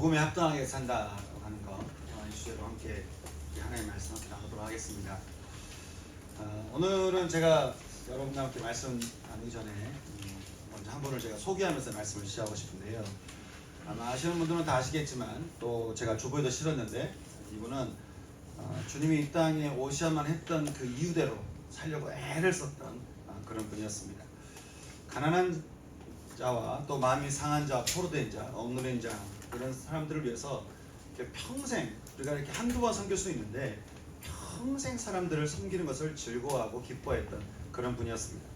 복음에 합당하게 산다고 하는 거, 이 주제로 함께 하나님의 말씀 함께 나누도록 하겠습니다. 오늘은 제가 여러분과 함께 말씀 나누기 전에 먼저 한 분을 제가 소개하면서 말씀을 시작하고 싶은데요. 아마 아시는 분들은 다 아시겠지만 또 제가 주보에도 실었는데, 이분은 주님이 이 땅에 오셔야만 했던 그 이유대로 살려고 애를 썼던 그런 분이었습니다. 가난한 자와 또 마음이 상한 자, 포로된 자, 억누른 자, 그런 사람들을 위해서 평생, 우리가 이렇게 한두 번 섬길 수 있는데 평생 사람들을 섬기는 것을 즐거워하고 기뻐했던 그런 분이었습니다.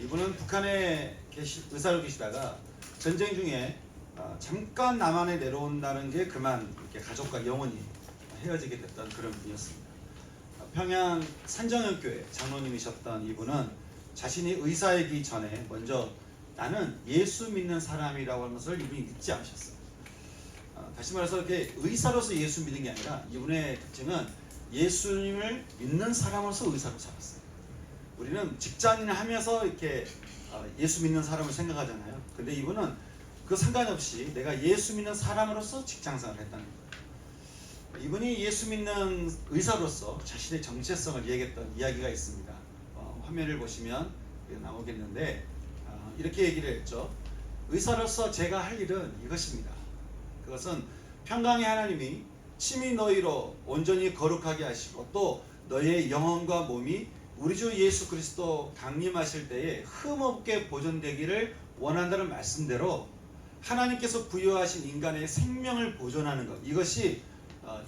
이분은 북한에 의사로 계시다가 전쟁 중에 잠깐 남한에 내려온다는 게 그만 이렇게 가족과 영원히 헤어지게 됐던 그런 분이었습니다. 평양 산정현교회 장로님이셨던 이분은 자신이 의사이기 전에 먼저 나는 예수 믿는 사람이라고 하는 것을 이분이 믿지 않으셨어요. 다시 말해서 이렇게 의사로서 예수 믿는 게 아니라 이분의 특징은 예수님을 믿는 사람으로서 의사로 살았어요. 우리는 직장인을 하면서 이렇게 예수 믿는 사람을 생각하잖아요. 근데 이분은 그 상관없이 내가 예수 믿는 사람으로서 직장생활을 했다는 거예요. 이분이 예수 믿는 의사로서 자신의 정체성을 얘기했던 이야기가 있습니다. 화면을 보시면 나오겠는데 이렇게 얘기를 했죠. 의사로서 제가 할 일은 이것입니다. 그것은 평강의 하나님이 친히 너희로 온전히 거룩하게 하시고 또 너희의 영혼과 몸이 우리 주 예수 그리스도 강림하실 때에 흠없게 보존되기를 원한다는 말씀대로 하나님께서 부여하신 인간의 생명을 보존하는 것, 이것이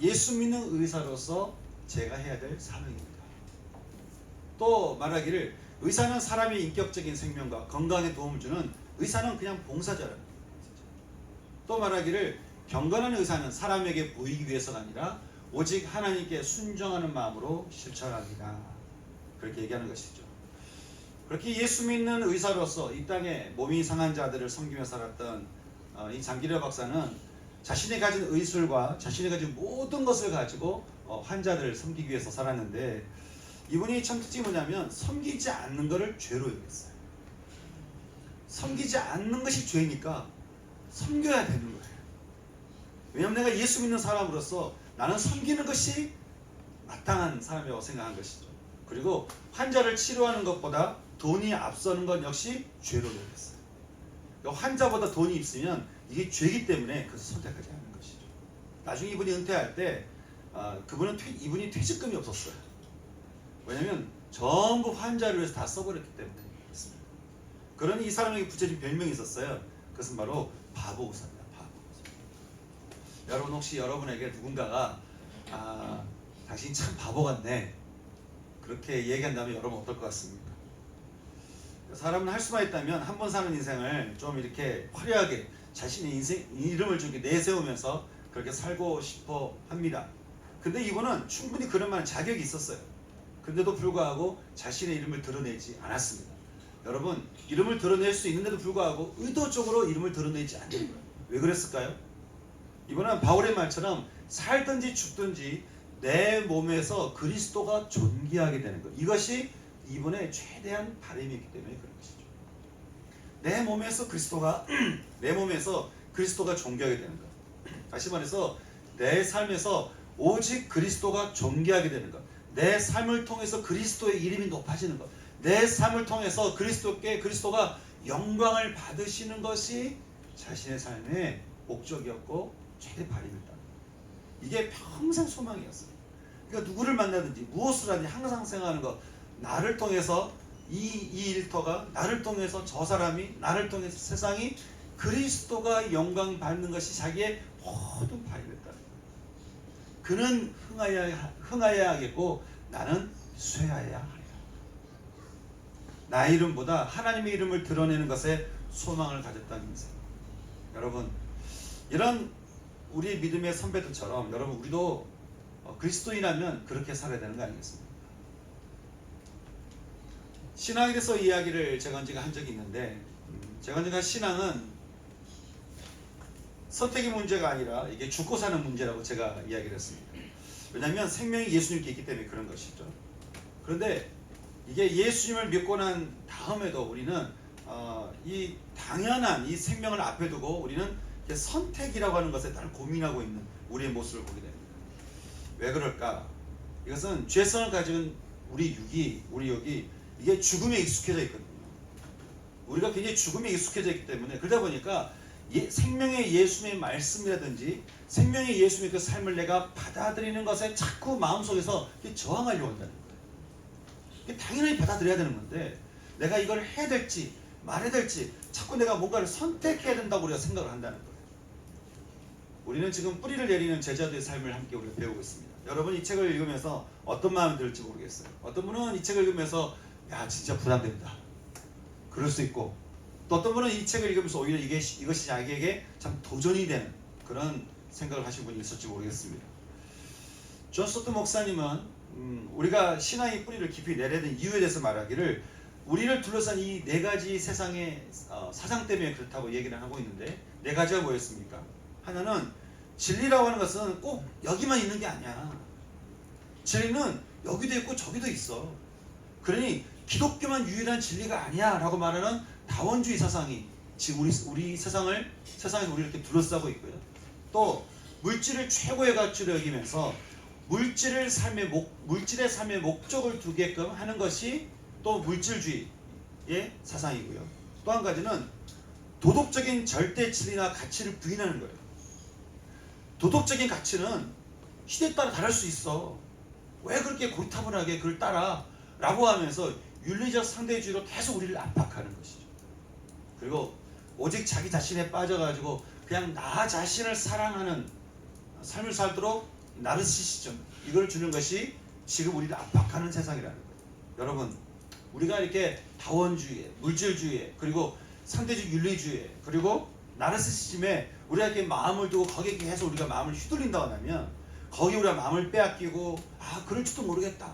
예수 믿는 의사로서 제가 해야 될 사명입니다. 또 말하기를 의사는 사람의 인격적인 생명과 건강에 도움을 주는, 의사는 그냥 봉사자라는 거예요. 또 말하기를 경건한 의사는 사람에게 보이기 위해서가 아니라 오직 하나님께 순종하는 마음으로 실천합니다. 그렇게 얘기하는 것이죠. 그렇게 예수 믿는 의사로서 이 땅에 몸이 상한 자들을 섬기며 살았던 이 장기려 박사는 자신이 가진 의술과 자신이 가진 모든 것을 가지고 환자들을 섬기기 위해서 살았는데, 이분이 참 특징이 뭐냐면 섬기지 않는 것을 죄로 여겼어요. 섬기지 않는 것이 죄니까 섬겨야 되는 거예요. 왜냐하면 내가 예수 믿는 사람으로서 나는 섬기는 것이 마땅한 사람이라고 생각한 것이죠. 그리고 환자를 치료하는 것보다 돈이 앞서는 것 역시 죄로 여겼어요. 그러니까 환자보다 돈이 있으면 이게 죄이기 때문에 그것을 선택하지 않는 것이죠. 나중에 이분이 은퇴할 때 이분이 퇴직금이 없었어요. 왜냐하면 전부 환자를 위해서 다 써버렸기 때문에 그렇습니다. 그러니 이 사람에게 붙여진 별명이 있었어요. 그것은 바로 바보 의사입니다. 바보 의사. 여러분, 혹시 여러분에게 누군가가 당신이 참 바보 같네, 그렇게 얘기한다면 여러분 어떨 것 같습니까? 사람은 할 수만 있다면 한 번 사는 인생을 좀 이렇게 화려하게 자신의 인생 이름을 좀 내세우면서 그렇게 살고 싶어 합니다. 근데 이분은 충분히 그럴 만한 자격이 있었어요. 근데도 불구하고 자신의 이름을 드러내지 않았습니다. 여러분, 이름을 드러낼 수 있는데도 불구하고 의도적으로 이름을 드러내지 않는 거예요. 왜 그랬을까요? 이분은 바울의 말처럼 살든지 죽든지 내 몸에서 그리스도가 존귀하게 되는 것, 이것이 이분의 최대한 바람이기 때문에 그런 것이죠. 내 몸에서 그리스도가 존귀하게 되는 것. 다시 말해서 내 삶에서 오직 그리스도가 존귀하게 되는 것, 내 삶을 통해서 그리스도의 이름이 높아지는 것, 내 삶을 통해서 그리스도가 영광을 받으시는 것이 자신의 삶의 목적이었고 최대 바람이었다. 이게 평생 소망이었어요. 그러니까 누구를 만나든지 무엇을 하든지 항상 생각하는 것, 나를 통해서 이 일터가, 나를 통해서 저 사람이, 나를 통해서 세상이 그리스도가 영광 받는 것이 자기의 모든 바람이었다. 그는 흥하여야 하겠고 나는 쇠하여야 하리라. 나의 이름보다 하나님의 이름을 드러내는 것에 소망을 가졌다는 인생. 여러분, 이런 우리 믿음의 선배들처럼 여러분, 우리도 그리스도인이라면 그렇게 살아야 되는 거 아니겠습니까? 신앙에 대해서 이야기를 제가 언젠가 한 적이 있는데, 제가 언젠가 신앙은 선택의 문제가 아니라 이게 죽고 사는 문제라고 제가 이야기를 했습니다. 왜냐하면 생명이 예수님께 있기 때문에 그런 것이죠. 그런데 이게 예수님을 믿고 난 다음에도 우리는 이 당연한 이 생명을 앞에 두고 우리는 선택이라고 하는 것에 늘 고민하고 있는 우리의 모습을 보게 됩니다. 왜 그럴까? 이것은 죄성을 가진 우리 육이 이게 죽음에 익숙해져 있거든요. 우리가 굉장히 죽음에 익숙해져 있기 때문에 그러다 보니까 생명의 예수님의 말씀이라든지 생명의 예수님의 그 삶을 내가 받아들이는 것에 자꾸 마음속에서 저항하려고 한다는 거예요. 당연히 받아들여야 되는 건데 내가 이걸 해야 될지 말해야 될지 자꾸 내가 뭔가를 선택해야 된다고 우리가 생각을 한다는 거예요. 우리는 지금 뿌리를 내리는 제자들의 삶을 함께 우리가 배우고 있습니다. 여러분 이 책을 읽으면서 어떤 마음이 들을지 모르겠어요. 어떤 분은 이 책을 읽으면서 야 진짜 부담된다 그럴 수 있고, 또 어떤 분은 이 책을 읽으면서 오히려 이것이 자기에게 참 도전이 되는 그런 생각을 하신 분이 있을지 모르겠습니다. 존 스토트 목사님은 우리가 신앙의 뿌리를 깊이 내려야 되는 이유에 대해서 말하기를 우리를 둘러싼 이 네 가지 세상의 사상 때문에 그렇다고 얘기를 하고 있는데, 네 가지가 뭐였습니까? 하나는 진리라고 하는 것은 꼭 여기만 있는 게 아니야. 진리는 여기도 있고 저기도 있어. 그러니 기독교만 유일한 진리가 아니야 라고 말하는 다원주의 사상이 지금 우리 세상에서 우리를 이렇게 둘러싸고 있고요. 또 물질을 최고의 가치로 여기면서 물질의 삶의 목적을 두게끔 하는 것이 또 물질주의의 사상이고요. 또 한 가지는 도덕적인 절대 진리나 가치를 부인하는 거예요. 도덕적인 가치는 시대에 따라 다를 수 있어. 왜 그렇게 고리타분하게 그걸 따라? 라고 하면서 윤리적 상대주의로 계속 우리를 압박하는 것이죠. 그리고 오직 자기 자신에 빠져가지고 그냥 나 자신을 사랑하는 삶을 살도록 나르시시즘, 이걸 주는 것이 지금 우리를 압박하는 세상이라는 거예요. 여러분, 우리가 이렇게 다원주의에, 물질주의에, 그리고 상대적 윤리주의에, 그리고 나르시시즘에 우리가 이렇게 마음을 두고 거기에 계속 우리가 마음을 휘둘린다고 하면 거기 우리가 마음을 빼앗기고 그럴지도 모르겠다,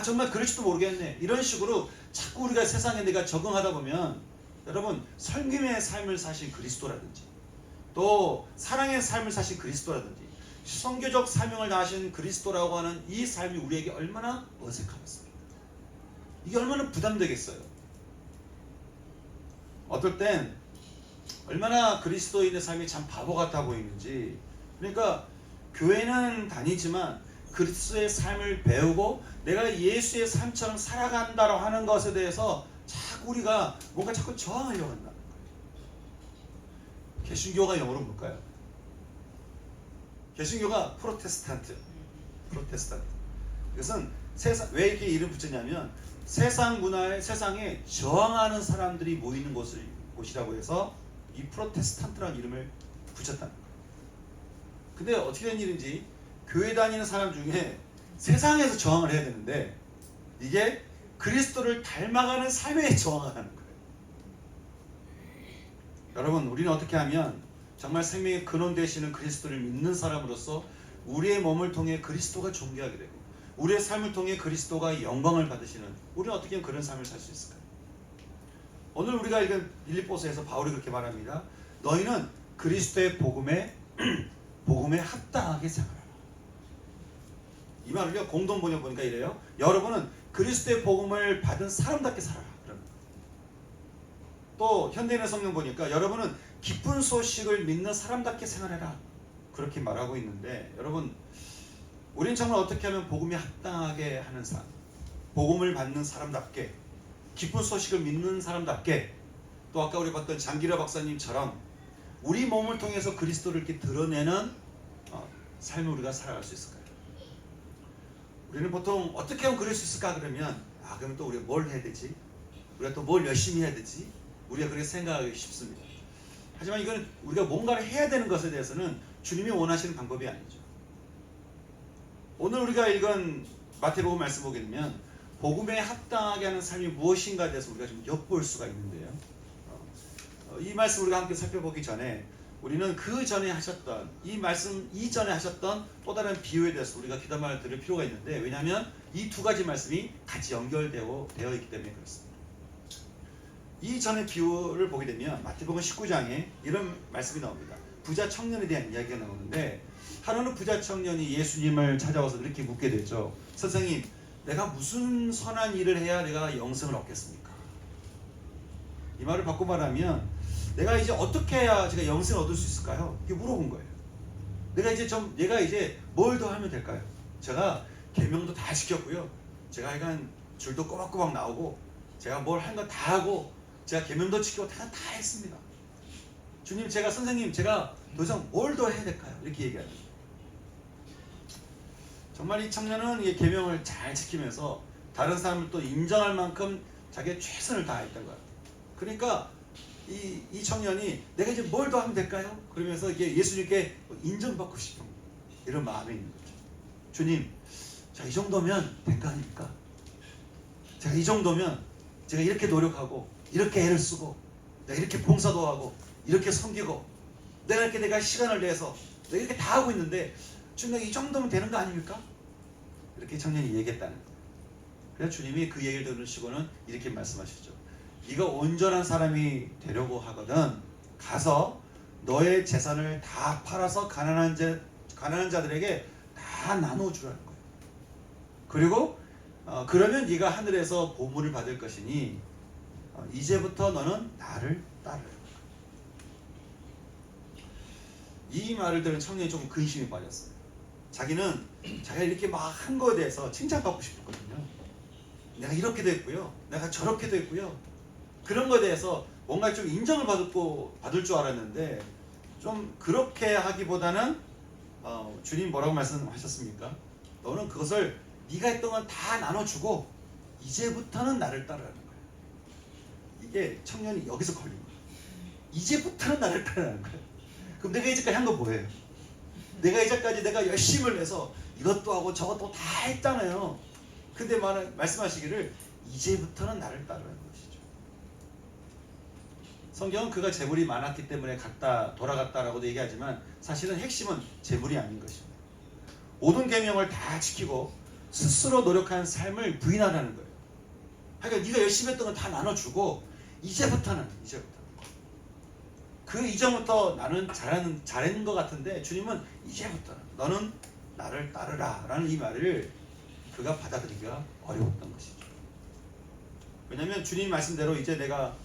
정말 그럴지도 모르겠네, 이런 식으로 자꾸 우리가 세상에 내가 적응하다 보면 여러분, 섬김의 삶을 사신 그리스도라든지 또 사랑의 삶을 사신 그리스도라든지 선교적 사명을 다하신 그리스도라고 하는 이 삶이 우리에게 얼마나 어색하겠습니까? 이게 얼마나 부담되겠어요? 어떨 땐 얼마나 그리스도인의 삶이 참 바보 같아 보이는지. 그러니까 교회는 다니지만 그리스도의 삶을 배우고 내가 예수의 삶처럼 살아간다고 하는 것에 대해서 자꾸 우리가 뭔가 자꾸 저항하려고 한다는 거예요. 개신교가 영어로 뭘까요? 개신교가 프로테스탄트. 이것은 왜 이렇게 이름 붙였냐면 세상 문화에, 세상에 저항하는 사람들이 모이는 곳이라고 해서 이 프로테스탄트라는 이름을 붙였다는 거예요. 근데 어떻게 된 일인지 교회 다니는 사람 중에 세상에서 저항을 해야 되는데 이게 그리스도를 닮아가는 삶에 저항하는 거예요. 여러분, 우리는 어떻게 하면 정말 생명의 근원 되시는 그리스도를 믿는 사람으로서 우리의 몸을 통해 그리스도가 존귀하게 되고 우리의 삶을 통해 그리스도가 영광을 받으시는, 우리는 어떻게 하면 그런 삶을 살 수 있을까요? 오늘 우리가 읽은 빌립보서에서 바울이 그렇게 말합니다. 너희는 그리스도의 복음에 합당하게 생활하라. 이 말을요, 공동 번역 보니까 이래요. 여러분은 그리스도의 복음을 받은 사람답게 살아라. 또 현대인의 성경 보니까 여러분은 기쁜 소식을 믿는 사람답게 생활해라. 그렇게 말하고 있는데, 여러분, 우리는 정말 어떻게 하면 복음에 합당하게 하는 삶, 복음을 받는 사람답게, 기쁜 소식을 믿는 사람답게, 또 아까 우리 봤던 장기라 박사님처럼 우리 몸을 통해서 그리스도를 이렇게 드러내는 삶을 우리가 살아갈 수 있을까요? 우리는 보통 어떻게 하면 그럴 수 있을까? 그러면 그러면 또 우리가 뭘 해야 되지? 우리가 또 뭘 열심히 해야 되지? 우리가 그렇게 생각하기 쉽습니다. 하지만 이건 우리가 뭔가를 해야 되는 것에 대해서는 주님이 원하시는 방법이 아니죠. 오늘 우리가 읽은 마태복음 말씀 보게 되면 복음에 합당하게 하는 삶이 무엇인가에 대해서 우리가 좀 엿볼 수가 있는데요. 이 말씀 우리가 함께 살펴보기 전에 우리는 그 전에 하셨던 이 말씀 이전에 하셨던 또 다른 비유에 대해서 우리가 귀담아 들을 필요가 있는데, 왜냐하면 이 두 가지 말씀이 같이 연결되어 있기 때문에 그렇습니다. 이전의 비유를 보게 되면 마태복음 19장에 이런 말씀이 나옵니다. 부자 청년에 대한 이야기가 나오는데, 하루는 부자 청년이 예수님을 찾아와서 이렇게 묻게 되죠. 선생님, 내가 무슨 선한 일을 해야 내가 영생을 얻겠습니까? 이 말을 바꿔 말하면 내가 이제 어떻게 해야 제가 영생을 얻을 수 있을까요? 이렇게 물어본 거예요. 내가 이제 뭘 더 하면 될까요? 제가 계명도 다 지켰고요. 제가 약간 줄도 꼬박꼬박 나오고 제가 뭘 한 거 다 하고 제가 계명도 지키고 다 했습니다. 주님, 선생님, 제가 더 이상 뭘 더 해야 될까요? 이렇게 얘기하는 거예요. 정말 이 청년은 이 계명을 잘 지키면서 다른 사람을 또 인정할 만큼 자기의 최선을 다했던 거예요. 그러니까 이 청년이 내가 이제 뭘 더 하면 될까요? 그러면서 이게 예수님께 인정받고 싶은 이런 마음이 있는 거죠. 주님, 자, 이 정도면 된 거 아닙니까? 제가 이 정도면 제가 이렇게 노력하고 이렇게 애를 쓰고 내가 이렇게 봉사도 하고 이렇게 섬기고 내가 시간을 내서 내가 이렇게 다 하고 있는데 주님, 이 정도면 되는 거 아닙니까? 이렇게 청년이 얘기했다는 거예요. 그래서 주님이 그 얘기를 들으시고는 이렇게 말씀하셨죠. 네가 온전한 사람이 되려고 하거든 가서 너의 재산을 다 팔아서 가난한 자들에게 다 나눠주라는 거예요. 그리고 그러면 네가 하늘에서 보물을 받을 것이니 이제부터 너는 나를 따르라. 이 말을 들은 청년이 조금 근심이 빠졌어요. 자기는 자기가 이렇게 막 한 거에 대해서 칭찬받고 싶었거든요. 내가 이렇게도 했고요, 내가 저렇게도 했고요, 그런 거에 대해서 뭔가 좀 인정을 받을 줄 알았는데 좀 그렇게 하기보다는 주님 뭐라고 말씀하셨습니까? 너는 그것을 네가 했던 건 다 나눠주고 이제부터는 나를 따르라는 거예요. 이게 청년이 여기서 걸린 거예요. 이제부터는 나를 따르라는 거예요. 그럼 내가 이제까지 한 건 뭐예요? 내가 이제까지 내가 열심을 내서 이것도 하고 저것도 다 했잖아요. 근데 말씀하시기를 이제부터는 나를 따르라는 것이죠. 성경은 그가 재물이 많았기 때문에 돌아갔다라고도 얘기하지만 사실은 핵심은 재물이 아닌 것입니다. 모든 계명을 다 지키고 스스로 노력한 삶을 부인하라는 거예요. 그러니까 네가 열심히 했던 건 다 나눠주고 이제부터는 그 이전부터 나는 잘했는 것 같은데 주님은 이제부터는 너는 나를 따르라 라는 이 말을 그가 받아들이기가 어려웠던 것이죠. 왜냐하면 주님 말씀대로 이제 내가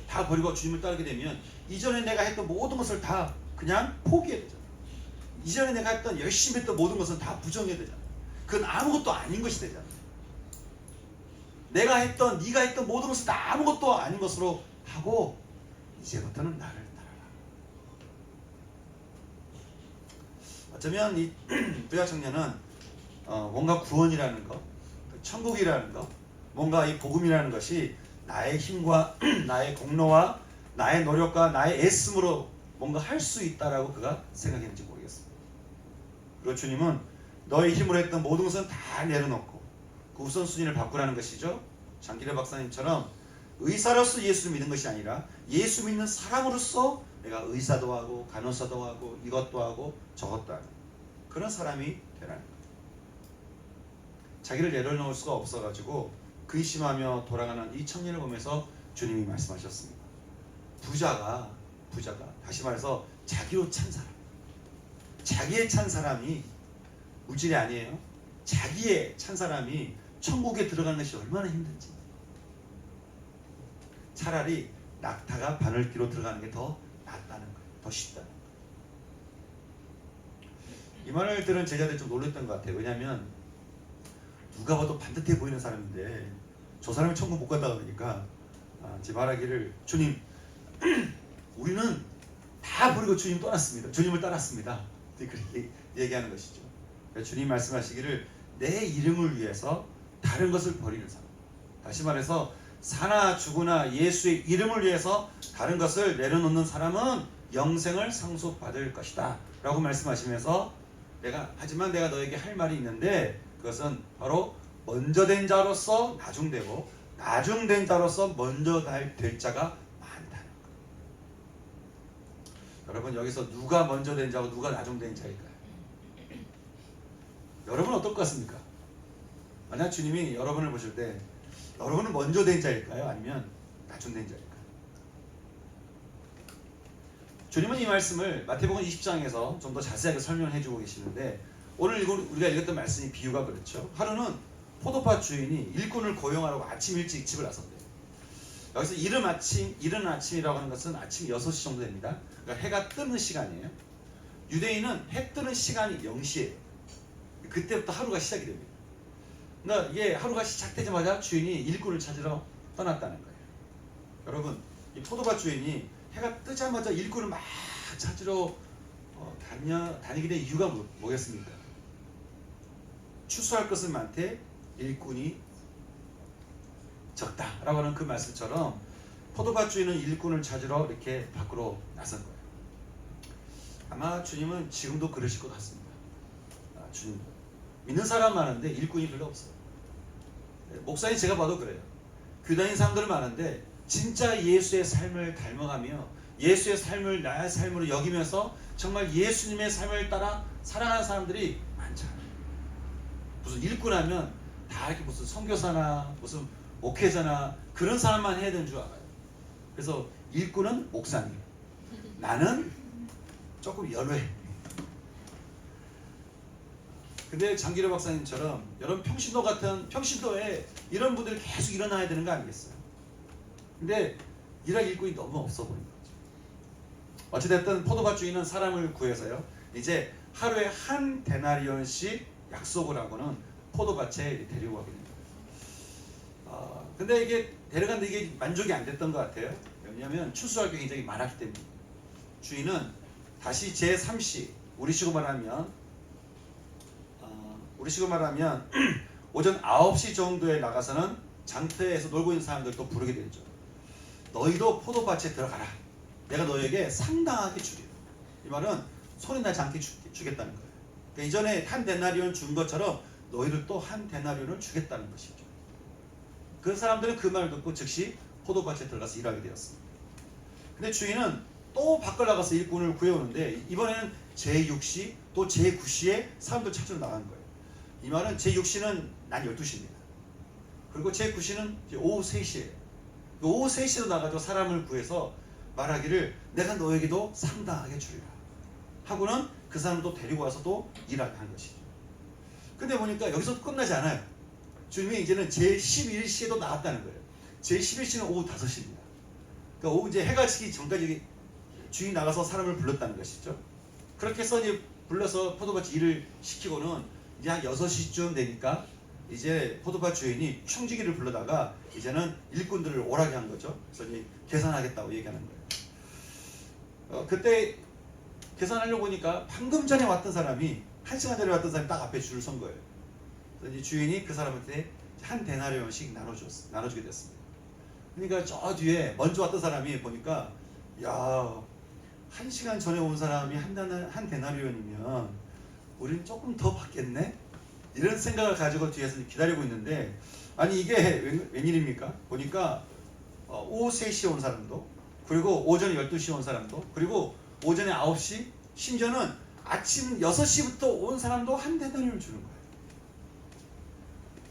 다 버리고 주님을 따르게 되면 이전에 내가 했던 모든 것을 다 그냥 포기해야 되잖아요. 이전에 내가 했던 열심히 했던 모든 것은 다 부정해야 되잖아요. 그건 아무것도 아닌 것이 되잖아요. 네가 했던 모든 것은 다 아무것도 아닌 것으로 하고 이제부터는 나를 따르라. 어쩌면 이 부자 청년은 뭔가 구원이라는 것, 천국이라는 것, 뭔가 이 복음이라는 것이 나의 힘과 나의 공로와 나의 노력과 나의 애씀으로 뭔가 할 수 있다라고 그가 생각했는지 모르겠습니다. 그리고 주님은 너의 힘으로 했던 모든 것은 다 내려놓고 그 우선순위를 바꾸라는 것이죠. 장기래 박사님처럼 의사로서 예수를 믿는 것이 아니라 예수 믿는 사람으로서 내가 의사도 하고 간호사도 하고 이것도 하고 저것도 하고 그런 사람이 되라는 거예요. 자기를 내려놓을 수가 없어가지고 근심하며 돌아가는 이 청년을 보면서 주님이 말씀하셨습니다. 부자가 다시 말해서 자기로 찬 사람, 자기에 찬 사람이 물질이 아니에요. 자기에 찬 사람이 천국에 들어가는 것이 얼마나 힘든지. 차라리 낙타가 바늘귀로 들어가는 게 더 낫다는 거예요. 더 쉽다는 거예요. 이 말을 들은 제자들이 좀 놀랐던 것 같아요. 왜냐하면 누가 봐도 반듯해 보이는 사람인데 저 사람이 천국 못 간다 그러니까 제 말하기를 주님 우리는 다 버리고 주님 떠났습니다. 주님을 따랐습니다. 그렇게 얘기하는 것이죠. 주님 말씀하시기를 내 이름을 위해서 다른 것을 버리는 사람, 다시 말해서 사나 죽으나 예수의 이름을 위해서 다른 것을 내려놓는 사람은 영생을 상속받을 것이다 라고 말씀하시면서 하지만 내가 너에게 할 말이 있는데 그것은 바로 먼저 된 자로서 나중되고 나중된 자로서 먼저 될 자가 많다는 거예요. 여러분 여기서 누가 먼저 된 자고 누가 나중된 자일까요? 여러분 어떨 것 같습니까? 만약 주님이 여러분을 보실 때 여러분은 먼저 된 자일까요? 아니면 나중된 자일까요? 주님은 이 말씀을 마태복음 20장에서 좀 더 자세하게 설명을 해주고 계시는데 오늘 우리가 읽었던 말씀이 비유가 그렇죠. 하루는 포도밭 주인이 일꾼을 고용하라고 아침 일찍 집을 나섰대요. 여기서 이른 아침이라고 하는 것은 아침 6시 정도 됩니다. 그러니까 해가 뜨는 시간이에요. 유대인은 해 뜨는 시간이 0시예요. 그때부터 하루가 시작이 됩니다. 그러니까 이게 하루가 시작되자마자 주인이 일꾼을 찾으러 떠났다는 거예요. 여러분, 이 포도밭 주인이 해가 뜨자마자 일꾼을 막 찾으러 다니게 된 이유가 뭐겠습니까? 추수할 것은 많되 일꾼이 적다라고 하는 그 말씀처럼 포도밭 주인은 일꾼을 찾으러 이렇게 밖으로 나선 거예요. 아마 주님은 지금도 그러실 것 같습니다. 주님 믿는 사람 많은데 일꾼이 별로 없어요. 목사님 제가 봐도 그래요. 교단인 사람들 많은데 진짜 예수의 삶을 닮아가며 예수의 삶을 나의 삶으로 여기면서 정말 예수님의 삶을 따라 살아가는 사람들이 많잖아요. 무슨 일꾼하면 다 이렇게 무슨 선교사나 무슨 목회자나 그런 사람만 해야 되는 줄 알아요. 그래서 일꾼은 목사님, 나는 조금 연회. 근데 장기려 박사님처럼 여러분 평신도에 이런 분들이 계속 일어나야 되는 거 아니겠어요? 근데 일할 일꾼이 너무 없어 보이는 거죠. 어찌됐든 포도밭 주인은 사람을 구해서요, 이제 하루에 한 데나리온씩 약속을 하고는 포도밭에 데리고 가게 됩니다. 근데 이게 데려갔는데 이게 만족이 안 됐던 것 같아요. 왜냐하면 추수할 게 굉장히 많았기 때문에. 주인은 다시 제3시, 우리식으로 말하면 오전 9시 정도에 나가서는 장터에서 놀고 있는 사람들 또 부르게 되죠. 너희도 포도밭에 들어가라. 내가 너에게 상당하게 주리라. 이 말은 소리 나지 않게 주겠다는 거예요. 그러니까 이전에 한 데나리온 준 것처럼 너희를 또 한 데나리온을 주겠다는 것이죠. 그 사람들은 그 말을 듣고 즉시 포도밭에 들어가서 일하게 되었습니다. 근데 주인은 또 밖을 나가서 일꾼을 구해오는데 이번에는 제6시 또 제9시에 사람들 찾으러 나간 거예요. 이 말은 제6시는 낮 12시입니다. 그리고 제9시는 오후 3시예요. 오후 3시로 나가서 사람을 구해서 말하기를 내가 너에게도 상당하게 주리라 하고는 그 사람을 또 데리고 와서 또 일하게 한 것이죠. 근데 보니까 여기서 끝나지 않아요. 주님이 이제는 제11시에도 나왔다는 거예요. 제11시는 오후 5시입니다. 그러니까 오후 이제 해가 지기 전까지 주인이 나가서 사람을 불렀다는 것이죠. 그렇게 해서 이제 불러서 포도밭 일을 시키고는 이제 한 6시쯤 되니까 이제 포도밭 주인이 충지기를 불러다가 이제는 일꾼들을 오라게 한 거죠. 그래서 이제 계산하겠다고 얘기하는 거예요. 그때 계산하려고 보니까 방금 전에 왔던 사람이 1시간 전에 왔던 사람이 딱 앞에 줄을 선 거예요. 그래서 이제 주인이 그 사람한테 한 데나리온씩 나눠주게 됐습니다. 그러니까 저 뒤에 먼저 왔던 사람이 보니까 야, 1시간 전에 온 사람이 한 데나리온이면 우린 조금 더 받겠네? 이런 생각을 가지고 뒤에서 기다리고 있는데, 아니 이게 웬일입니까? 보니까 오후 3시에 온 사람도, 그리고 오전 12시에 온 사람도, 그리고 오전에 9시, 심지어는 아침 6시부터 온 사람도 한 데나리온을 주는 거예요.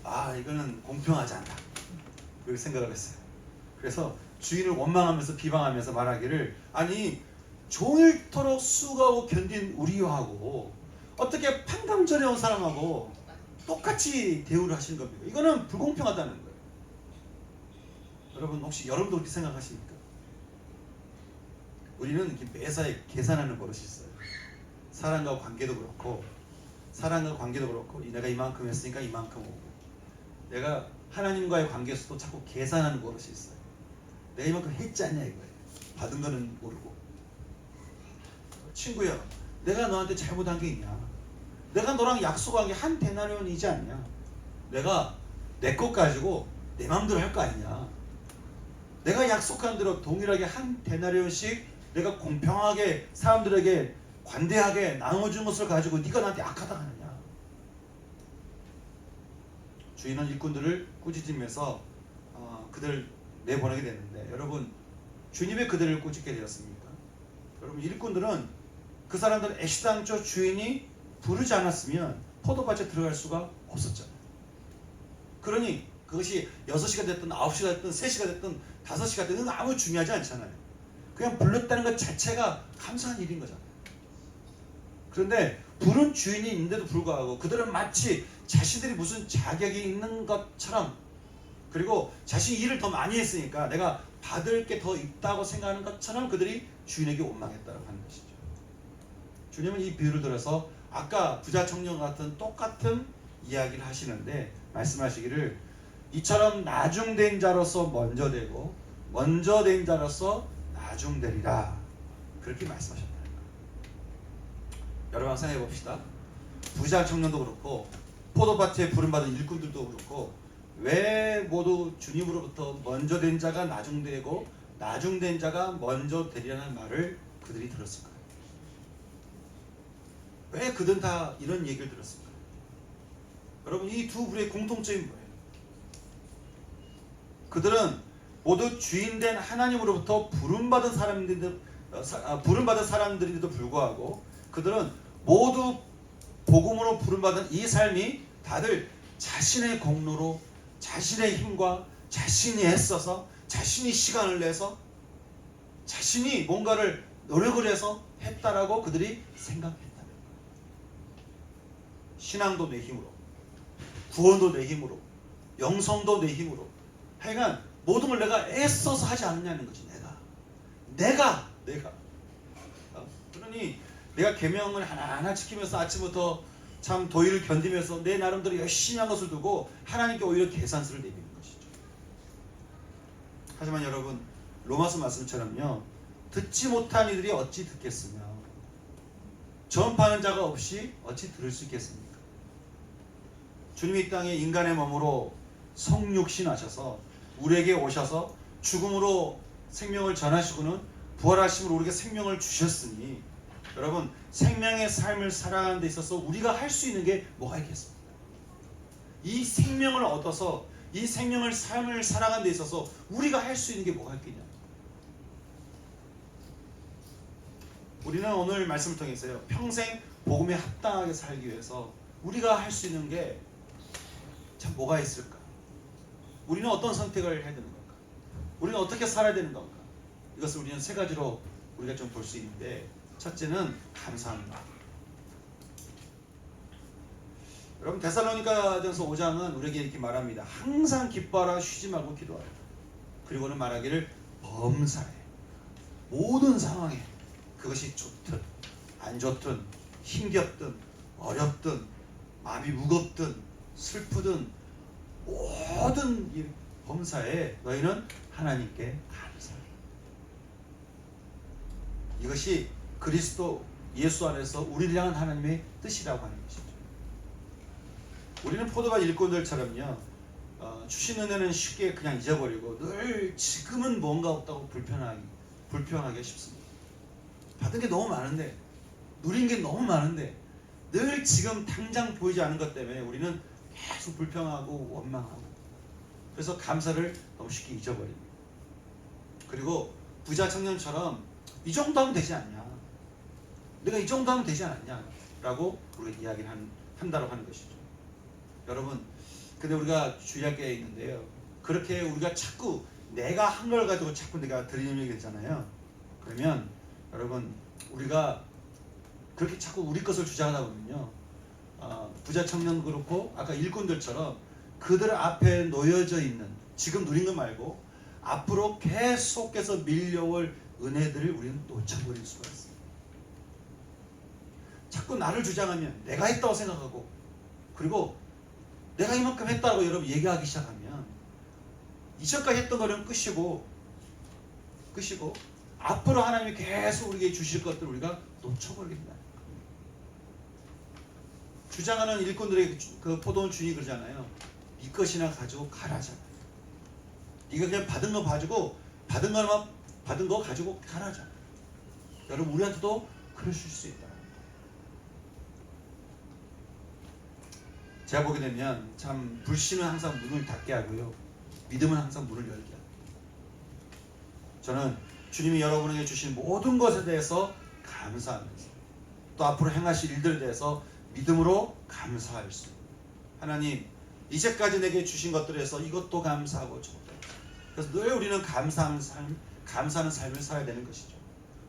아, 이거는 공평하지 않다, 그렇게 생각을 했어요. 그래서 주인을 원망하면서 비방하면서 말하기를, 아니 종일토록 수고하고 견딘 우리하고 어떻게 방금 전에 온 사람하고 똑같이 대우를 하시는 겁니까? 이거는 불공평하다는 거예요. 여러분 혹시 여러분도 그렇게 생각하십니까? 우리는 이렇게 매사에 계산하는 버릇이 있어요. 사람과 관계도 그렇고 내가 이만큼 했으니까 이만큼 오고, 내가 하나님과의 관계에서도 자꾸 계산하는 버릇이 있어요. 내가 이만큼 했지 않냐 이거예요. 받은 거는 모르고. 친구야, 내가 너한테 잘못한 게 있냐? 내가 너랑 약속한 게 한 데나리온이지 않냐? 내가 내 것 가지고 내 마음대로 할 거 아니냐? 내가 약속한 대로 동일하게 한 데나리온씩 내가 공평하게 사람들에게 관대하게 나눠준 것을 가지고 네가 나한테 악하다 하느냐? 주인은 일꾼들을 꾸짖으면서 그들을 내보내게 됐는데, 여러분 주님 왜 그들을 꾸짖게 되었습니까? 여러분 일꾼들은 그 사람들은 애시당초 주인이 부르지 않았으면 포도밭에 들어갈 수가 없었잖아요. 그러니 그것이 6시가 됐든 9시가 됐든 3시가 됐든 5시가 됐든 아무 중요하지 않잖아요. 그냥 불렀다는 것 자체가 감사한 일인 거잖아요. 그런데 부른 주인이 있는데도 불구하고 그들은 마치 자신들이 무슨 자격이 있는 것처럼, 그리고 자신이 일을 더 많이 했으니까 내가 받을 게 더 있다고 생각하는 것처럼 그들이 주인에게 원망했다고 하는 것이죠. 주님은 이 비유를 들어서 아까 부자 청년 같은 똑같은 이야기를 하시는데 말씀하시기를 이처럼 나중된 자로서 먼저 되고 먼저 된 자로서 나중되리라 그렇게 말씀하셨다. 여러분 상상해 봅시다. 부자 청년도 그렇고 포도밭에 부름받은 일꾼들도 그렇고 왜 모두 주님으로부터 먼저 된 자가 나중되고 나중된 자가 먼저 되리라는 말을 그들이 들었을까요? 왜 그들은 다 이런 얘기를 들었을까요? 여러분 이 두 부류의 공통점이 뭐예요? 그들은 모두 주인된 하나님으로부터 부름받은 사람들인데도 불구하고 그들은 모두 복음으로 부름받은 이 삶이 다들 자신의 공로로 자신의 힘과 자신이 애써서 자신이 시간을 내서 자신이 뭔가를 노력을 해서 했다라고 그들이 생각했다는 거예요. 신앙도 내 힘으로 구원도 내 힘으로 영성도 내 힘으로 하여간 모든 걸 내가 애써서 하지 않느냐는 거지. 내가 그러니 내가 계명을 하나하나 지키면서 아침부터 참 더위를 견디면서 내 나름대로 열심히 한 것을 두고 하나님께 오히려 계산서를 내미는 것이죠. 하지만 여러분 로마서 말씀처럼요 듣지 못한 이들이 어찌 듣겠으며 전파하는 자가 없이 어찌 들을 수 있겠습니까? 주님이 이 땅에 인간의 몸으로 성육신하셔서 우리에게 오셔서 죽음으로 생명을 전하시고는 부활하심으로 우리에게 생명을 주셨으니 여러분 생명의 삶을 살아가는 데 있어서 우리가 할 수 있는 게 뭐가 있겠습니까? 이 생명을 얻어서 이 생명을 삶을 살아가는 데 있어서 우리가 할 수 있는 게 뭐가 있겠냐? 우리는 오늘 말씀을 통해서요 평생 복음에 합당하게 살기 위해서 우리가 할 수 있는 게 참 뭐가 있을까? 우리는 어떤 선택을 해야 되는 건가? 우리는 어떻게 살아야 되는 건가? 이것을 우리는 세 가지로 우리가 좀 볼 수 있는데 첫째는 감사합니다. 여러분 데살로니가전서 5장은 우리에게 이렇게 말합니다. 항상 기뻐하라 쉬지 말고 기도하라. 그리고는 말하기를 범사에 모든 상황에 그것이 좋든 안 좋든 힘겹든 어렵든 마음이 무겁든 슬프든 모든 이 범사에 너희는 하나님께 감사해. 이것이 그리스도 예수 안에서 우리를 향한 하나님의 뜻이라고 하는 것이죠. 우리는 포도밭 일꾼들처럼요 주신 은혜는 쉽게 그냥 잊어버리고 늘 지금은 뭔가 없다고 불평하기 쉽습니다. 받은 게 너무 많은데 누린 게 너무 많은데 늘 지금 당장 보이지 않는 것 때문에 우리는 계속 불평하고 원망하고 그래서 감사를 너무 쉽게 잊어버립니다. 그리고 부자 청년처럼 이 정도 하면 되지 않냐, 내가 이 정도 하면 되지 않았냐 라고 우리가 이야기를 한다고 하는 것이죠. 여러분 근데 우리가 주의할 게 있는데요 그렇게 우리가 자꾸 내가 한 걸 가지고 자꾸 내가 드리는 얘기 있잖아요. 그러면 여러분 우리가 그렇게 자꾸 우리 것을 주장하다 보면요 부자 청년 그렇고 아까 일꾼들처럼 그들 앞에 놓여져 있는 지금 누린 것 말고 앞으로 계속해서 밀려올 은혜들을 우리는 놓쳐버릴 수가 있어요. 자꾸 나를 주장하면 내가 했다고 생각하고 그리고 내가 이만큼 했다고 여러분 얘기하기 시작하면 이전까지 했던 거는 끝이고 앞으로 하나님이 계속 우리에게 주실 것들을 우리가 놓쳐버립니다. 주장하는 일꾼들의 그 포도원 주인이 그러잖아요. 네 것이나 가지고 가라잖아요. 네가 그냥 받은 거 가지고 가라잖아요. 여러분 우리한테도 그러실 수 있다. 제가 보게 되면 참 불신은 항상 문을 닫게 하고요 믿음은 항상 문을 열게 합니다. 저는 주님이 여러분에게 주신 모든 것에 대해서 감사하면서 또 앞으로 행하실 일들에 대해서 믿음으로 감사할 수 있는 하나님 이제까지 내게 주신 것들에서 이것도 감사하고 저것도 그래서 늘 우리는 감사하는 삶을 살아야 되는 것이죠.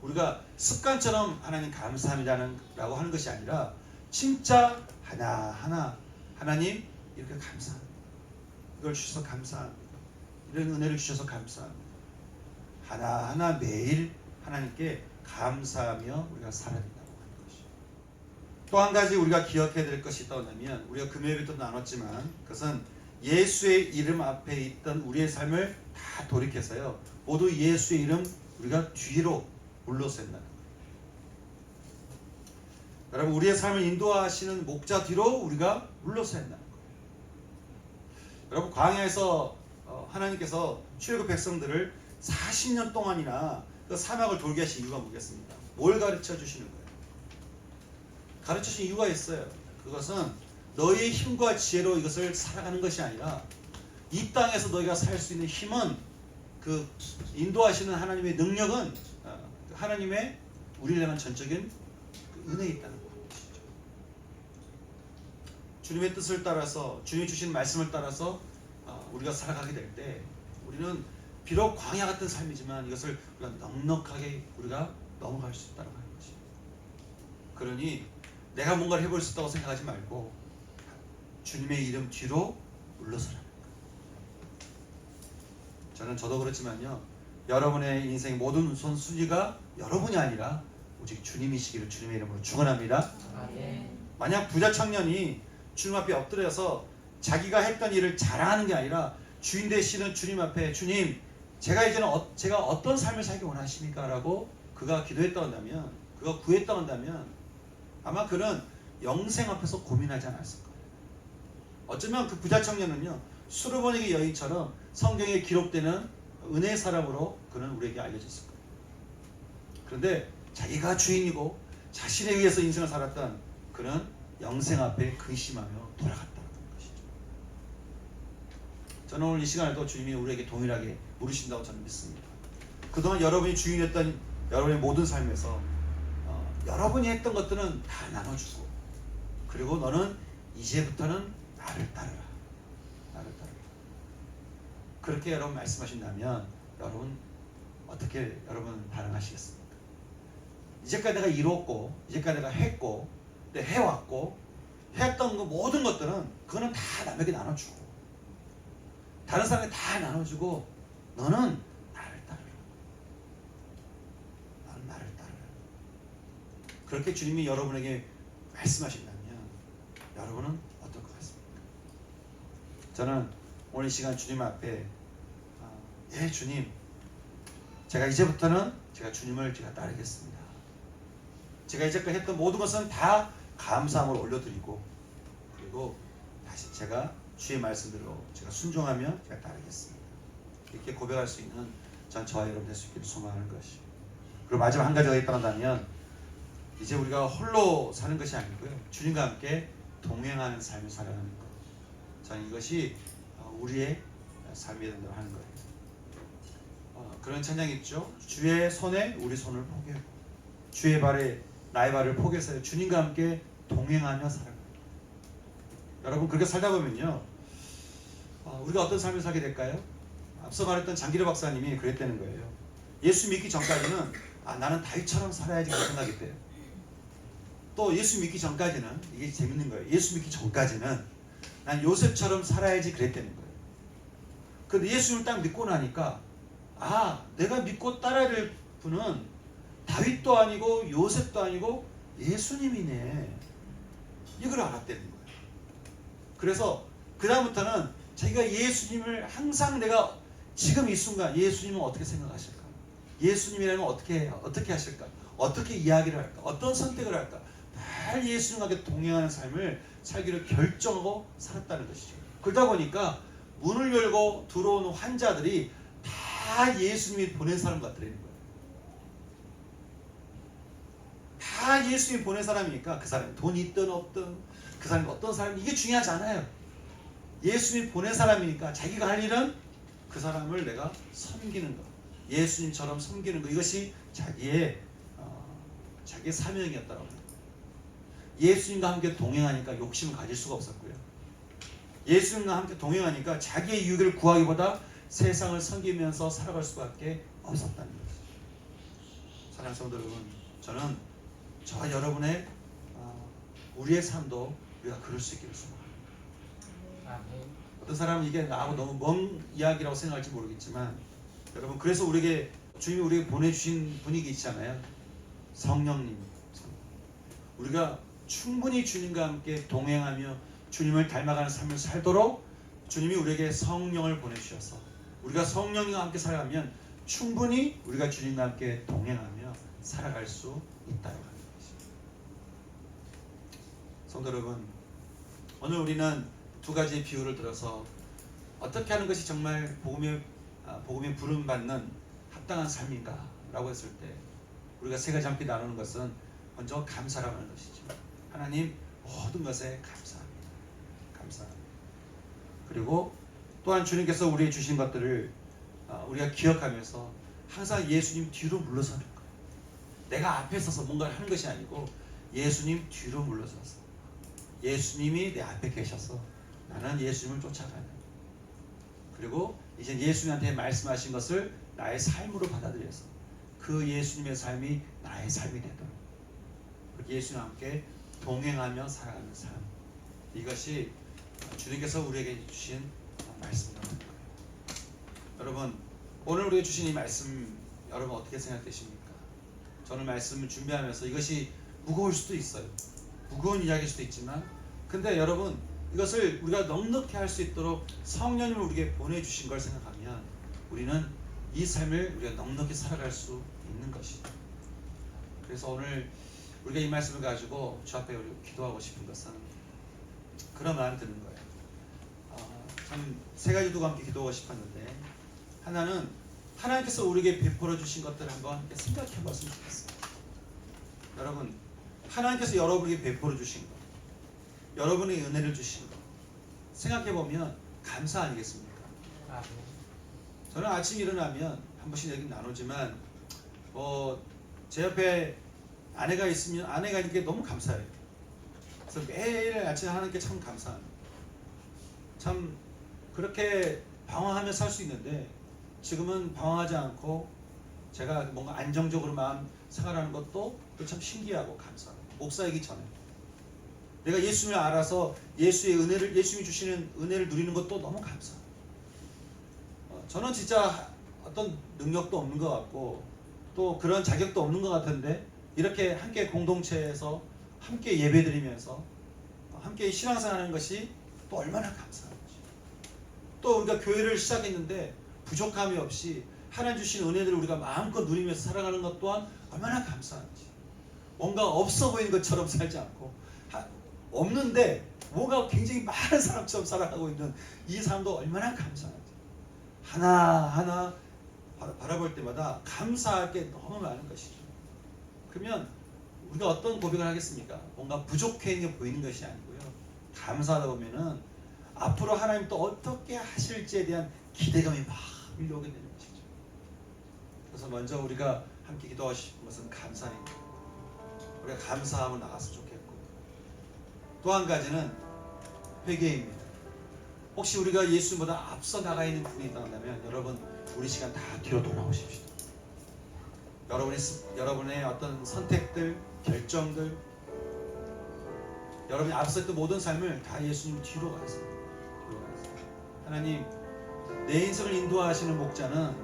우리가 습관처럼 하나님 감사합니다라고 하는 것이 아니라 진짜 하나하나 하나님 이렇게 감사합니다. 이걸 주셔서 감사합니다. 이런 은혜를 주셔서 감사합니다. 하나하나 매일 하나님께 감사하며 우리가 살아야 된다고 하는 것이죠. 또 한 가지 우리가 기억해야 될 것이 있다면, 우리가 금요일에 또 나눴지만 그것은 예수의 이름 앞에 있던 우리의 삶을 다 돌이켜서요, 모두 예수의 이름 우리가 뒤로 물러서야 한다는 거예요. 여러분, 우리의 삶을 인도하시는 목자 뒤로 우리가 물러서야 한다는 거예요. 여러분, 광야에서 하나님께서 출애굽 백성들을 40년 동안이나 그 사막을 돌게 하신 이유가 뭐겠습니까? 뭘 가르쳐 주시는 거예요? 가르쳐 주신 이유가 있어요. 그것은 너희의 힘과 지혜로 이것을 살아가는 것이 아니라, 이 땅에서 너희가 살 수 있는 힘은, 그 인도하시는 하나님의 능력은 하나님의 우리를 향한 전적인 그 은혜에 있다는 것이죠. 주님의 뜻을 따라서, 주님이 주신 말씀을 따라서 우리가 살아가게 될 때, 우리는 비록 광야 같은 삶이지만 이것을 우리가 넉넉하게 우리가 넘어갈 수 있다고 하는 것이죠. 그러니 내가 뭔가를 해볼 수 있다고 생각하지 말고 주님의 이름 뒤로 물러서라는 거예요. 저도 그렇지만요, 여러분의 인생 모든 손수지가 여러분이 아니라 오직 주님이시기를 주님의 이름으로 축원합니다. 만약 부자 청년이 주님 앞에 엎드려서 자기가 했던 일을 자랑하는 게 아니라 주인 되시는 주님 앞에, 주님, 제가 이제는 제가 어떤 삶을 살기 원하십니까? 라고 그가 기도했다 한다면, 그가 구했다 한다면, 아마 그는 영생 앞에서 고민하지 않았을 거예요. 어쩌면 그 부자 청년은요, 수르보니게 여인처럼 성경에 기록되는 은혜의 사람으로 그는 우리에게 알려졌을 거예요. 그런데 자기가 주인이고 자신에 의해서 인생을 살았던 그는 영생 앞에 근심하며 돌아갔다는 것이죠. 저는 오늘 이 시간에도 주님이 우리에게 동일하게 물으신다고 저는 믿습니다. 그동안 여러분이 주인이었던 여러분의 모든 삶에서 여러분이 했던 것들은 다 나눠주고, 그리고 너는 이제부터는 나를 따르라. 나를 따르라. 그렇게 여러분 말씀하신다면 여러분 어떻게 여러분 반응하시겠습니까? 이제까지 내가 이뤘고, 이제까지 내가 했고, 내가 해왔고, 했던 그 모든 것들은 그거는 다 남에게 나눠주고, 다른 사람에게 다 나눠주고, 너는 나를 따르라. 너는 나를 따르라. 그렇게 주님이 여러분에게 말씀하신다면 여러분은 어떨 것 같습니까? 저는 오늘 이 시간 주님 앞에 예, 주님, 제가 이제부터는 제가 주님을 제가 따르겠습니다. 제가 이제까지 했던 모든 것은 다 감사함으로 올려드리고, 그리고 다시 제가 주의 말씀대로 제가 순종하며 제가 따르겠습니다. 이렇게 고백할 수 있는 저와 여러분 될 수 있기를 소망하는 것이. 그리고 마지막 한 가지가 있다면, 이제 우리가 홀로 사는 것이 아니고요, 주님과 함께 동행하는 삶을 살아가는 것. 저는 이것이 우리의 삶이 된다고 하는 거예요. 그런 찬양이 있죠. 주의 손에 우리 손을 포개고, 주의 발에 나의 발을 포개서 주님과 함께 동행하며 살아갑니다. 여러분, 그렇게 살다 보면요, 우리가 어떤 삶을 살게 될까요? 앞서 말했던 장기려 박사님이 그랬다는 거예요. 예수 믿기 전까지는 나는 다윗처럼 살아야지 그런 생각이 돼요. 또 예수 믿기 전까지는, 이게 재밌는 거예요, 예수 믿기 전까지는 난 요셉처럼 살아야지 그랬다는 거예요. 그런데 예수님을 딱 믿고 나니까 내가 믿고 따라야 될 분은 다윗도 아니고 요셉도 아니고 예수님이네, 이걸 알았다는 거예요. 그래서 그 다음부터는 자기가 예수님을 항상, 내가 지금 이 순간 예수님은 어떻게 생각하실까, 예수님이라면 어떻게 하실까, 어떻게 이야기를 할까, 어떤 선택을 할까, 늘 예수님과 함께 동행하는 삶을 살기를 결정하고 살았다는 것이죠. 그러다 보니까 문을 열고 들어오는 환자들이 다 예수님이 보낸 사람 같더라는 거예요. 다 예수님이 보낸 사람이니까, 그 사람이 돈이 있든 없든, 그 사람이 어떤 사람이, 이게 중요하지 않아요. 예수님이 보낸 사람이니까 자기가 할 일은 그 사람을 내가 섬기는 것, 예수님처럼 섬기는 것, 이것이 자기의 사명이었다고 합니다. 예수님과 함께 동행하니까 욕심을 가질 수가 없었고요. 예수님과 함께 동행하니까 자기의 유익을 구하기보다 세상을 섬기면서 살아갈 수밖에 없었다는 것이죠. 사랑하는 성도 여러분, 저는 저와 여러분의 우리의 삶도 우리가 그럴 수 있기를 소망합니다. 어떤 사람은 이게 나하고 너무 먼 이야기라고 생각할지 모르겠지만, 여러분, 그래서 우리에게 주님이 우리에게 보내주신 분위기 있잖아요. 성령님. 우리가 충분히 주님과 함께 동행하며 주님을 닮아가는 삶을 살도록 주님이 우리에게 성령을 보내주셔서 우리가 성령님과 함께 살아가면 충분히 우리가 주님과 함께 동행하며 살아갈 수 있다고 하는 것입니다. 성도 여러분, 오늘 우리는 두 가지의 비유를 들어서 어떻게 하는 것이 정말 복음에 부름받는 합당한 삶인가 라고 했을 때 우리가 세 가지 함께 나누는 것은 먼저 감사라고 하는 것이죠. 하나님 모든 것에 감사합니다. 감사합니다. 그리고 또한 주님께서 우리에게 주신 것들을 우리가 기억하면서 항상 예수님 뒤로 물러서는 거예요. 내가 앞에 서서 뭔가를 하는 것이 아니고 예수님 뒤로 물러서서 예수님이 내 앞에 계셔서 나는 예수님을 쫓아가는, 그리고 이제 예수님한테 말씀하신 것을 나의 삶으로 받아들여서 그 예수님의 삶이 나의 삶이 되도록 예수님과 함께 동행하며 살아가는 삶, 이것이 주님께서 우리에게 주신 말씀이라는 거예요. 여러분, 오늘 우리에게 주신 이 말씀 여러분 어떻게 생각되십니까? 저는 말씀을 준비하면서 이것이 무거울 수도 있어요. 무거운 이야기일 수도 있지만, 근데 여러분 이것을 우리가 넉넉히 할 수 있도록 성령님을 우리에게 보내주신 걸 생각하면 우리는 이 삶을 우리가 넉넉히 살아갈 수 있는 것이죠. 그래서 오늘 우리가 이 말씀을 가지고 주 앞에 우리 기도하고 싶은 것은 그런 마음이 드는 거예요. 참 세 가지 두고 함께 기도하고 싶었는데, 하나는 하나님께서 우리에게 베풀어 주신 것들을 한번 함께 생각해 봤으면 좋겠어요. 여러분, 하나님께서 여러분에게 베풀어 주신 것, 여러분의 은혜를 주신 것 생각해 보면 감사 아니겠습니까? 저는 아침 일어나면 한 번씩 얘기 나누지만 제 옆에 아내가 있으면 아내가 있는 게 너무 감사해요. 그래서 매일 아침에 하나님께 참 감사합니다. 참 그렇게 방황하며 살 수 있는데 지금은 방황하지 않고 제가 뭔가 안정적으로 마음 생활하는 것도 참 신기하고 감사하고, 목사이기 전에 내가 예수님을 알아서 예수의 은혜를, 예수님이 주시는 은혜를 누리는 것도 너무 감사해요. 저는 진짜 어떤 능력도 없는 것 같고 또 그런 자격도 없는 것 같은데 이렇게 함께 공동체에서 함께 예배드리면서 함께 신앙생활하는 것이 또 얼마나 감사한 거지. 또 우리가 교회를 시작했는데 부족함이 없이 하나님 주신 은혜들을 우리가 마음껏 누리면서 살아가는 것 또한 얼마나 감사한지. 뭔가 없어 보이는 것처럼 살지 않고 없는데 뭔가 굉장히 많은 사람처럼 살아가고 있는 이 삶도 얼마나 감사한지. 하나하나 바라볼 때마다 감사할 게 너무 많은 것이죠. 그러면 우리가 어떤 고백을 하겠습니까? 뭔가 부족해 있는 게 보이는 것이 아니고요. 감사하다 보면은 앞으로 하나님 또 어떻게 하실지에 대한 기대감이 막 밀려오게 되는 것이죠. 그래서 먼저 우리가 함께 기도하시는 것은 감사입니다. 우리가 감사하고 나갔으면 좋겠고, 또 한 가지는 회개입니다. 혹시 우리가 예수님보다 앞서 나가 있는 분이 있다면 여러분 우리 시간 다 뒤로 돌아오십시오. 여러분의 어떤 선택들, 결정들, 여러분이 앞서 했던 모든 삶을 다 예수님 뒤로 가세요. 하나님, 내 인생을 인도하시는 목자는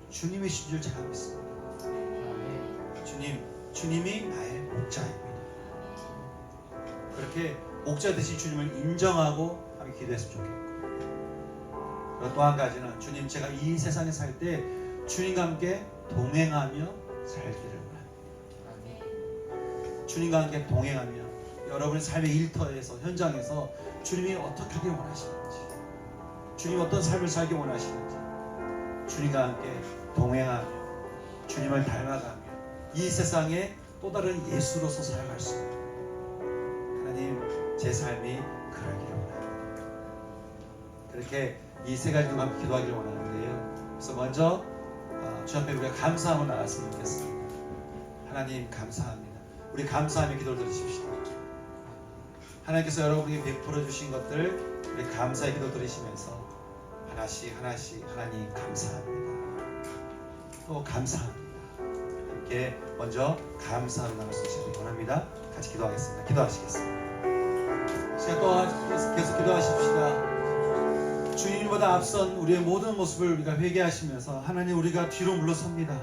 주님이신 줄 잘 믿습니다. 주님이 나의 목자입니다. 그렇게 목자 대신 주님을 인정하고 함께 기도했으면 좋겠고, 그리고 또 한 가지는 주님, 제가 이 세상에 살 때 주님과 함께 동행하며 살기를 원합니다. 주님과 함께 동행하며 여러분의 삶의 일터에서, 현장에서 주님이 어떻게 하길 원하시는지, 주님이 어떤 삶을 살기 원하시는지, 주님과 함께 동행하며 주님을 닮아가며 이 세상에 또 다른 예수로서 살아갈 수 있는, 하나님, 제 삶이 그러기를 원합니다. 그렇게 이 세 가지도 함께 기도하기를 원하는데요. 그래서 먼저 주 앞에 우리가 감사하고 나갔으면 좋겠습니다. 하나님, 감사합니다. 우리 감사하며 기도를 드리십시다. 하나님께서 여러분에게 베풀어 주신 것들 우리 감사의 기도 드리시면서 하나씩 하나님 감사합니다. 또 감사합니다. 함께 먼저 감사하고 나갈 수 있기를 원합니다. 같이 기도하겠습니다. 기도하시겠습니다. 시간 또 계속 기도하십시다. 주님보다 앞선 우리의 모든 모습을 우리가 회개하시면서 하나님 우리가 뒤로 물러섭니다.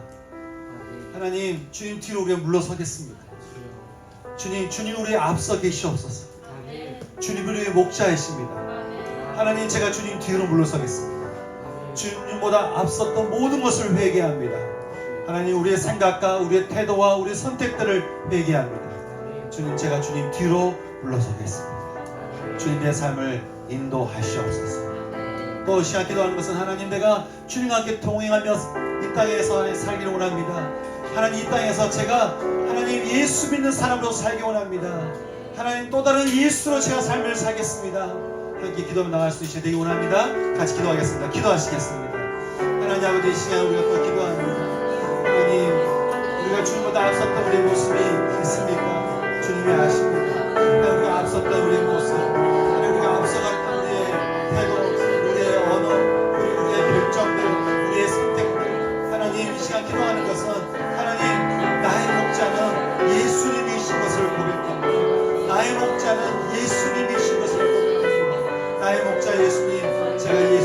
하나님 주님 뒤로 우리가 물러서겠습니다. 주님 우리의 앞서 계시옵소서. 주님 우리의 목자이십니다. 하나님 제가 주님 뒤로 물러서겠습니다. 주님보다 앞섰던 모든 것을 회개합니다. 하나님 우리의 생각과 우리의 태도와 우리의 선택들을 회개합니다. 주님 제가 주님 뒤로 물러서겠습니다. 주님 내 삶을 인도하시옵소서. 또 시간 기도하는 것은 하나님 내가 주님과 함께 동행하며 이 땅에서 살기를 원합니다. 하나님 이 땅에서 제가 하나님 예수 믿는 사람으로 살기 원합니다. 하나님 또 다른 예수로 제가 삶을 살겠습니다. 함께 기도하며 나갈 수 있게 되기 원합니다. 같이 기도하겠습니다. 기도하시겠습니다. 하나님 아버지 이 시간 우리가 또 기도합니다. 하나님 우리가 주님보다 앞섰던 우리의 모습이 있습니까? 주님이 아십니다. 하나님 우리가 앞섰던 우리의 모습, 하나님 우리가 앞서갔던 우리의 태도, 우리의 언어, 우리의 결정들, 우리의 선택들, 하나님 이 시간 기도하는 것은 하나님 나의 목자는 예수님이신 것을 고백합니다. 나의 목자는 예수님이신 것을 고백합니다. 나의 목자 예수님, 제가 예수